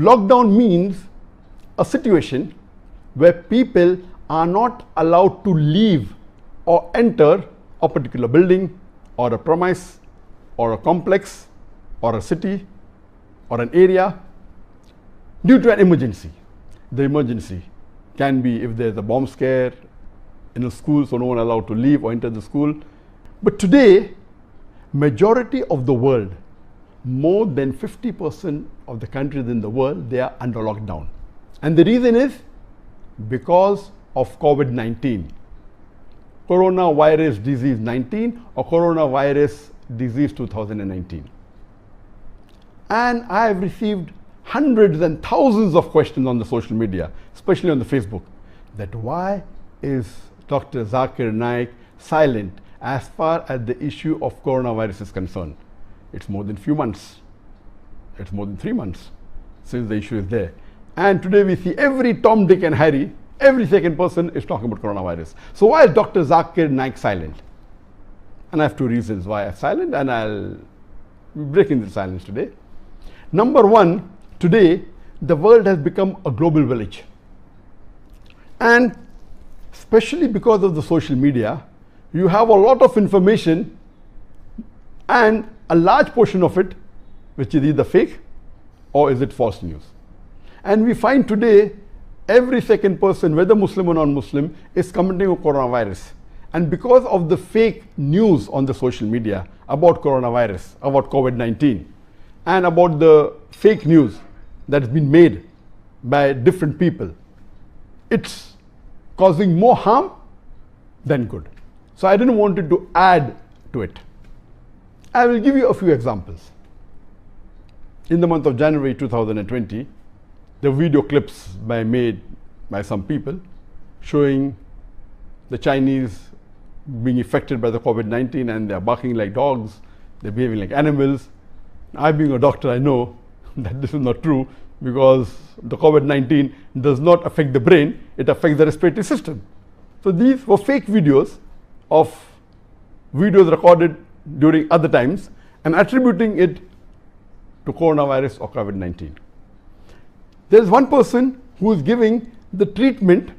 Lockdown means a situation where people are not allowed to leave or enter a particular building or a premise or a complex or a city or an area due to an emergency. The emergency can be if there's a bomb scare in a school, so no one allowed to leave or enter the school. But today, majority of the world, more than 50% of the countries in the world, they are under lockdown. And the reason is because of COVID-19. Coronavirus disease 19 or coronavirus disease 2019. And I have received hundreds and thousands of questions on the social media, especially on the Facebook, that why is Dr. ذاكر Naik silent as far as the issue of coronavirus is concerned? It's more than few months. It's more than 3 months since the issue is there. And today we see every Tom, Dick and Harry, every second person is talking about coronavirus. So why is Dr. ذاكر Naik silent? And I have two reasons why I'm silent, and I'll be breaking the silence today. Number one, today the world has become a global village. And especially because of the social media, you have a lot of information, and a large portion of it which is either fake or is it false news. And we find today every second person, whether Muslim or non-Muslim, is commenting on coronavirus. And because of the fake news on the social media about coronavirus, about COVID-19, and about the fake news that's been made by different people, it's causing more harm than good. So I didn't want to add to it. I will give you a few examples. In the month of January 2020, the video clips made by some people showing the Chinese being affected by the COVID-19, and they're barking like dogs, they're behaving like animals. I, being a doctor, I know that this is not true, because the COVID-19 does not affect the brain, it affects the respiratory system. So these were fake videos of videos recorded during other times and attributing it to coronavirus or COVID-19. There is one person who is giving the treatment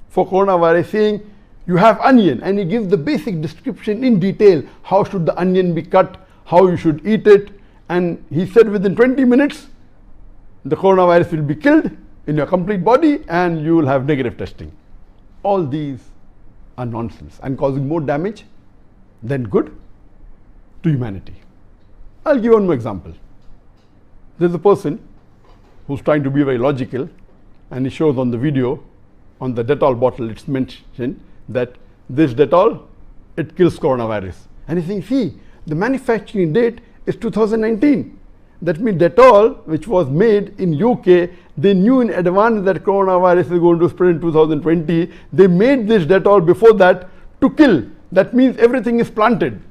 for coronavirus, saying you have onion, and he gives the basic description in detail. How should the onion be cut, how you should eat it, and he said within 20 minutes the coronavirus will be killed in your complete body and you will have negative testing. All these are nonsense and causing more damage than good to humanity. I'll give one more example. There's a person who's trying to be very logical, and he shows on the video, on the Dettol bottle, it's mentioned that this Dettol, it kills coronavirus. And he's saying, see, the manufacturing date is 2019. That means Dettol, which was made in UK, they knew in advance that coronavirus is going to spread in 2020. They made this Dettol before that to kill. That means everything is planted.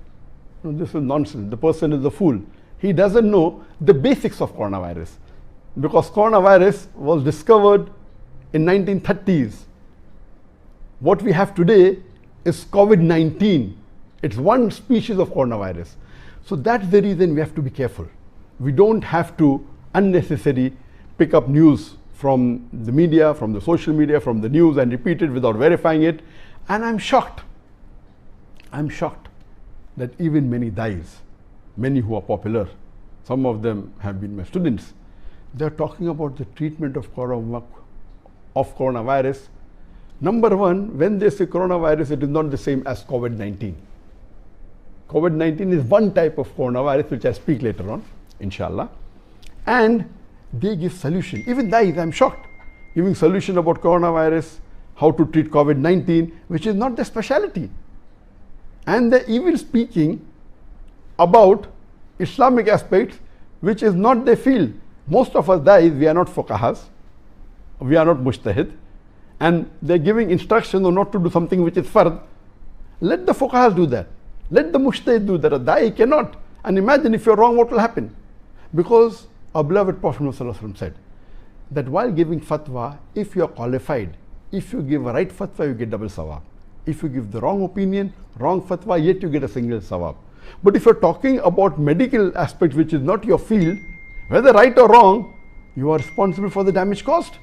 No, this is nonsense. The person is a fool. He doesn't know the basics of coronavirus, because coronavirus was discovered in 1930s. What we have today is COVID-19. It's one species of coronavirus. So that's the reason we have to be careful. We don't have to unnecessarily pick up news from the media, from the social media, from the news, and repeat it without verifying it. And I'm shocked that even many dais, many who are popular, some of them have been my students, they're talking about the treatment of coronavirus. Number one, when they say coronavirus, it is not the same as COVID-19. COVID-19 is one type of coronavirus, which I speak later on, inshallah. And they give solution. Even dais, I'm shocked, giving solution about coronavirus, how to treat COVID-19, which is not their specialty. And they're even speaking about Islamic aspects, which is not their field. Most of us dais, we are not fuqahas, we are not mujtahid, and they're giving instructions on not to do something which is fard. Let the fuqahas do that. Let the mujtahid do that. A dai cannot. And imagine if you're wrong, what will happen? Because our beloved Prophet ﷺ said that while giving fatwa, if you are qualified, if you give a right fatwa, you get double sawab. If you give the wrong opinion, wrong fatwa, yet you get a single sawab. But if you're talking about medical aspect which is not your field, whether right or wrong, you are responsible for the damage caused.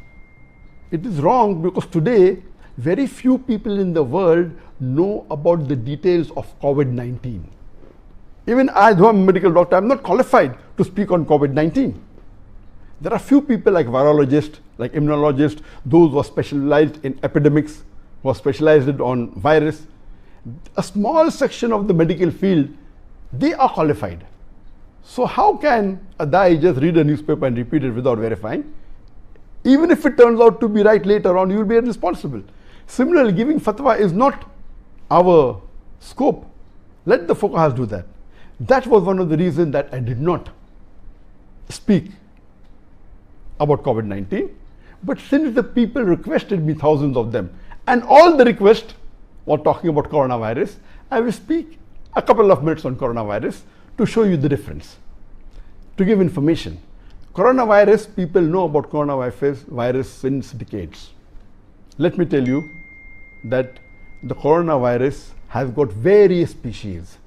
It is wrong because today very few people in the world know about the details of COVID-19. Even I, though I'm a medical doctor, I'm not qualified to speak on COVID-19. There are few people like virologists, like immunologists, those who are specialized in epidemics, who are specialized on virus. A small section of the medical field, they are qualified. So how can a guy just read a newspaper and repeat it without verifying? Even if it turns out to be right later on, you will be responsible. Similarly, giving fatwa is not our scope. Let the fuqahas do that. That was one of the reasons that I did not speak about COVID-19. But since the people requested me, thousands of them, and all the requests were talking about coronavirus, I will speak a couple of minutes on coronavirus to show you the difference, to give information. Coronavirus, people know about coronavirus since decades. Let me tell you that the coronavirus has got various species.